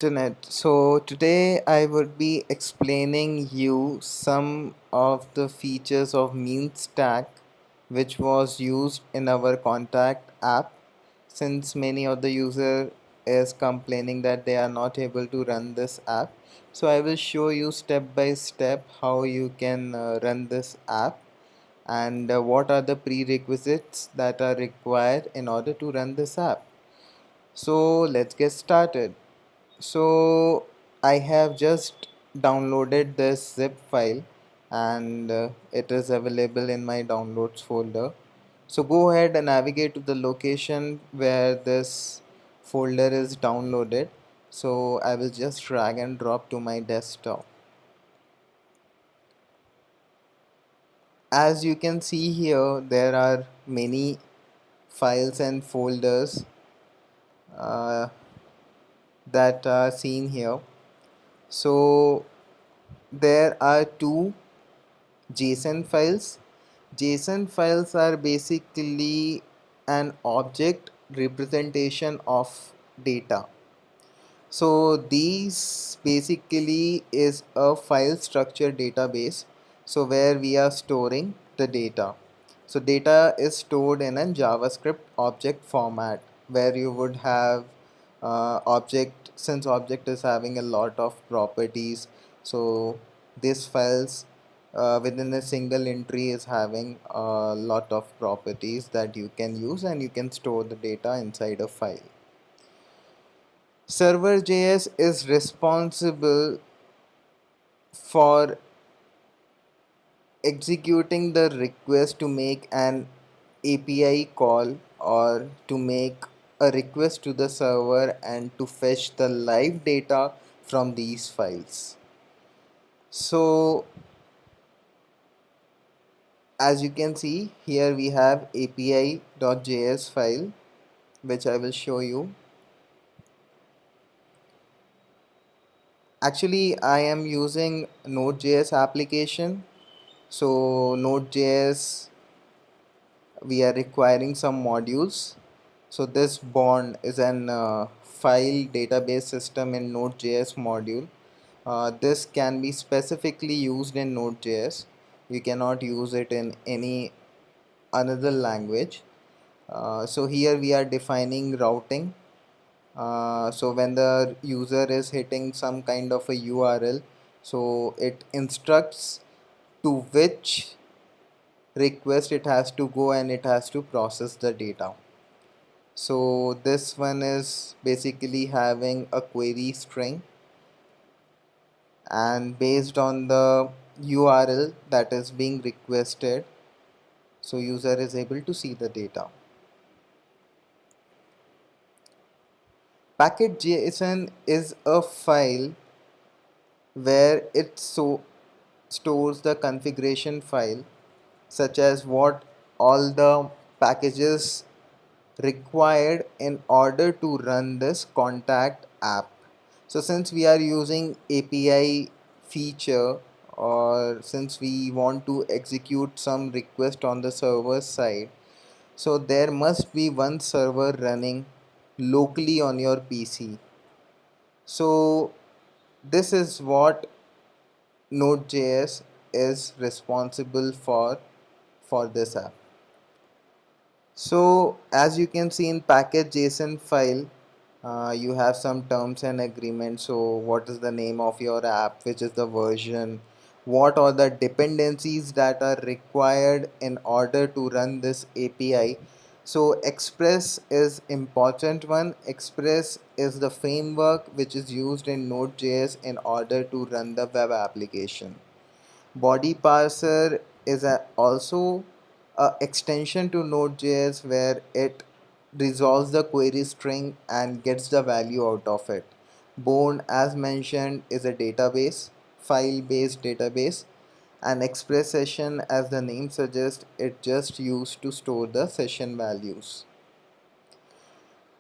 Internet. So today I would be explaining you some of the features of MeanStack which was used in our contact app, since many of the user is complaining that they are not able to run this app. So I will show you step by step how you can run this app, and what are the prerequisites that are required in order to run this app. So let's get started. So I have just downloaded this zip file, and it is available in my downloads folder. So go ahead and navigate to the location where this folder is downloaded. So I will just drag and drop to my desktop. As you can see here, there are many files and folders uh, that are seen here. So there are two JSON files. JSON files are basically an object representation of data. So these basically is a file structure database, so where we are storing the data. So data is stored in a JavaScript object format, where you would have object, since object is having a lot of properties. So these files within a single entry is having a lot of properties that you can use, and you can store the data inside a file. Server.js is responsible for executing the request to make an API call, or to make a request to the server and to fetch the live data from these files. So as you can see here, we have api.js file, which I will show you. Actually, I am using Node.js application. So Node.js, we are requiring some modules. So this bond is an file database system in Node.js module. This can be specifically used in Node.js. You cannot use it in any another language. So here we are defining routing. So when the user is hitting some kind of a URL, so it instructs to which request it has to go, and it has to process the data. So this one is basically having a query string, and based on the URL that is being requested, so user is able to see the data. Package.json is a file where it stores the configuration file, such as what all the packages required in order to run this contact app. So since we are using API feature, or since we want to execute some request on the server side, so there must be one server running locally on your PC. So this is what Node.js is responsible for this app. So as you can see in package.json file, you have some terms and agreements. So what is the name of your app, which is the version, what are the dependencies that are required in order to run this API. So Express is important one. Express is the framework which is used in Node.js in order to run the web application. Body parser is also a extension to Node.js, where it resolves the query string and gets the value out of it. Bone, as mentioned, is a database, file-based database. And express session, as the name suggests, it just used to store the session values.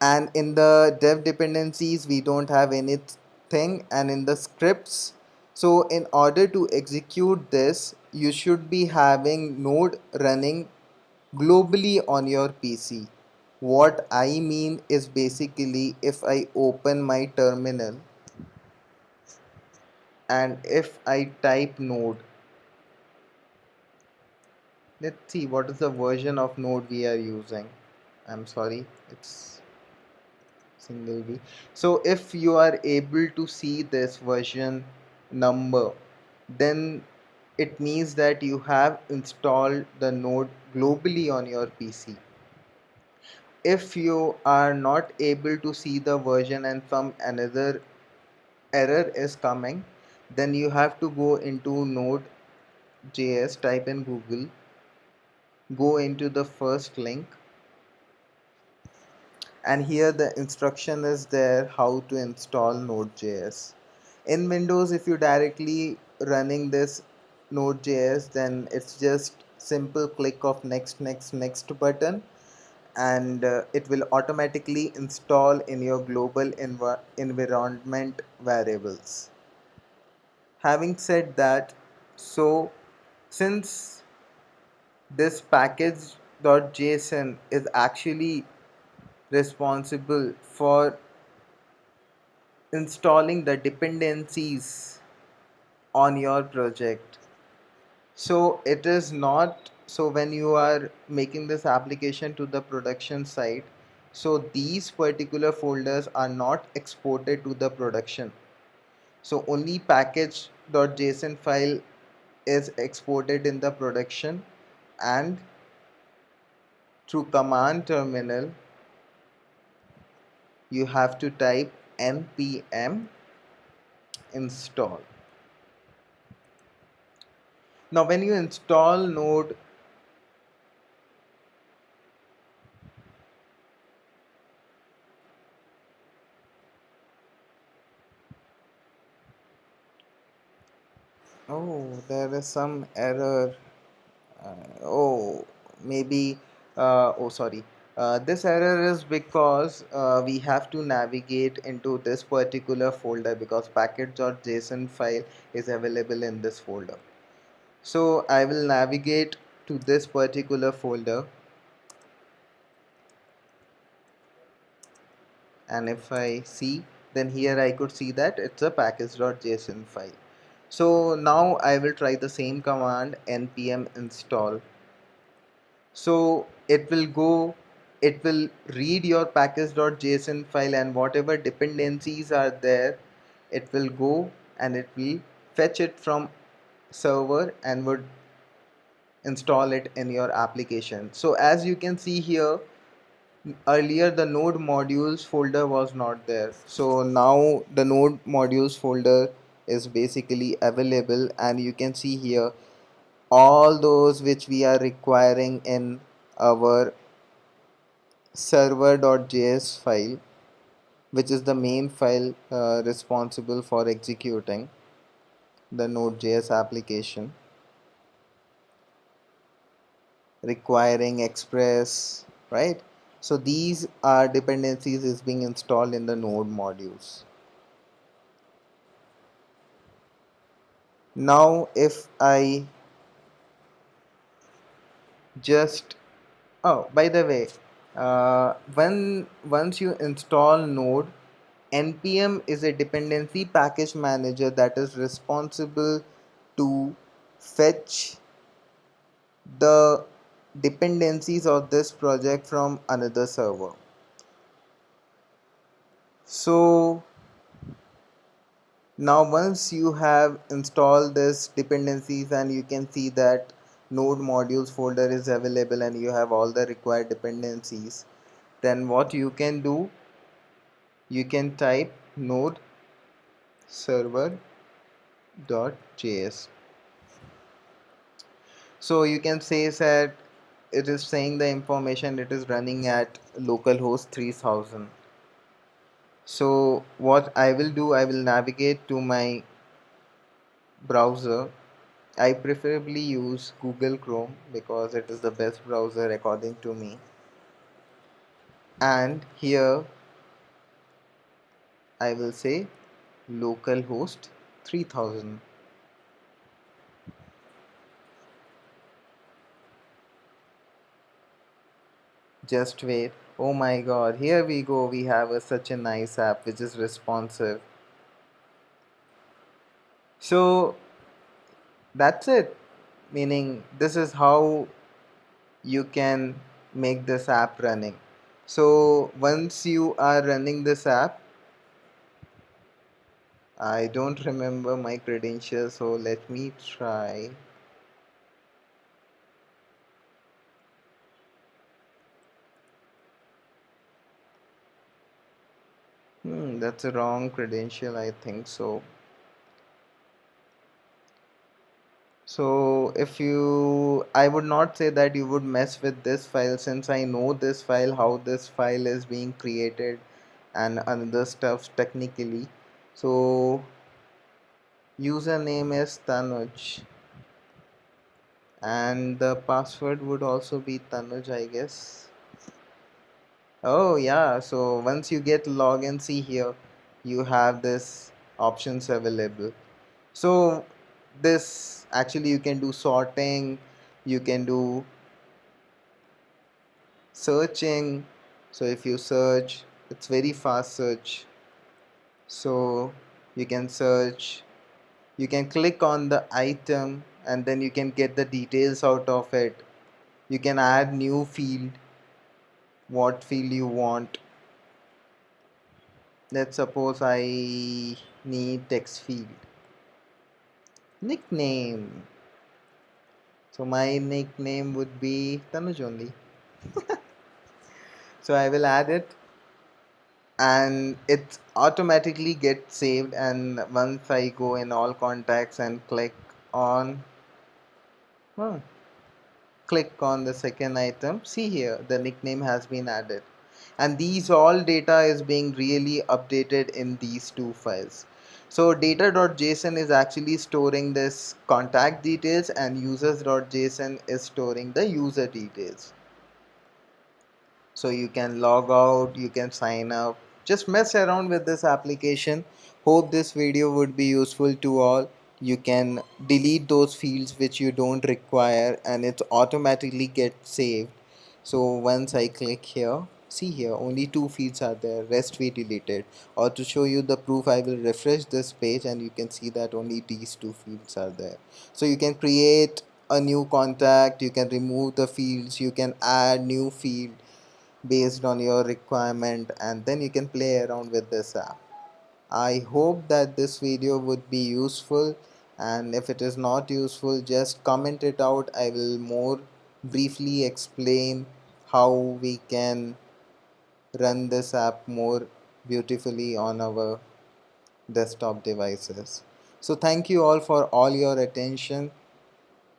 And in the dev dependencies, we don't have anything. And in the scripts, so in order to execute this, you should be having Node running globally on your PC. What I mean is, basically, if I open my terminal, And if I type Node, let's see what is the version of Node we are using. I'm sorry, it's single V. So if you are able to see this version number, then it means that you have installed the node globally on your PC. If you are not able to see the version and some another error is coming, then you have to go into node.js, type in Google, go into the first link, and here the instruction is there how to install node.js. In Windows, if you directly running this node.js, then it's just simple click of next button, and it will automatically install in your global environment variables. Having said that, so since this package.json is actually responsible for installing the dependencies on your project, so it is not, so when you are making this application to the production site, so these particular folders are not exported to the production. So only package.json file is exported in the production, and through command terminal you have to type npm install. Now when you install node, oh, there is some error. Oh, maybe, oh, sorry. This error is because we have to navigate into this particular folder because package.json file is available in this folder. So I will navigate to this particular folder, and if I see, then here I could see that it's a package.json file. So now I will try the same command npm install. So it will read your package.json file, and whatever dependencies are there, it will go and it will fetch it from server and would install it in your application. So as you can see here, earlier the node modules folder was not there, so now the node modules folder is basically available, and you can see here all those which we are requiring in our server.js file, which is the main file responsible for executing the node.js application, requiring express, right? So these are dependencies is being installed in the node modules. Now if I just, oh, by the way, when once you install node, npm is a dependency package manager that is responsible to fetch the dependencies of this project from another server. So now once you have installed this dependencies and you can see that node modules folder is available and you have all the required dependencies, then what you can do, you can type node server.js. So you can say that it is saying the information it is running at localhost 3000. So what I will do, I will navigate to my browser. I preferably use Google Chrome because it is the best browser according to me. And here I will say localhost 3000. Just wait. Oh my god, here we go. We have such a nice app which is responsive. So that's it. Meaning, this is how you can make this app running. So once you are running this app, I don't remember my credentials, so let me try. That's a wrong credential, I think so. So if you, I would not say that you would mess with this file, since I know this file, how this file is being created and other stuff technically. So username is Tanuj and the password would also be Tanuj, I guess. Oh yeah, so once you get login, see here, you have this options available. So this actually you can do sorting, you can do searching. So if you search, it's very fast search. So you can search, you can click on the item and then you can get the details out of it. You can add new field, what field you want. Let's suppose I need text field. Nickname. So my nickname would be Tanuj only. So I will add it and it automatically gets saved, and once I go in all contacts and on hmm, click on the second item, see here the nickname has been added, and these all data is being really updated in these two files. So data.json is actually storing this contact details and users.json is storing the user details. So you can log out, you can sign up, just mess around with this application. Hope this video would be useful to all. You can delete those fields which you don't require and it automatically gets saved. So once I click here, see here only two fields are there, rest we deleted. Or to show you the proof, I will refresh this page and you can see that only these two fields are there. So you can create a new contact, you can remove the fields, you can add new field based on your requirement, and then you can play around with this app. I hope that this video would be useful, and if it is not useful, just comment it out. I will more briefly explain how we can run this app more beautifully on our desktop devices. So thank you all for all your attention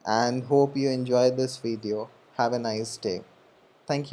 and hope you enjoy this video. Have a nice day. Thank you.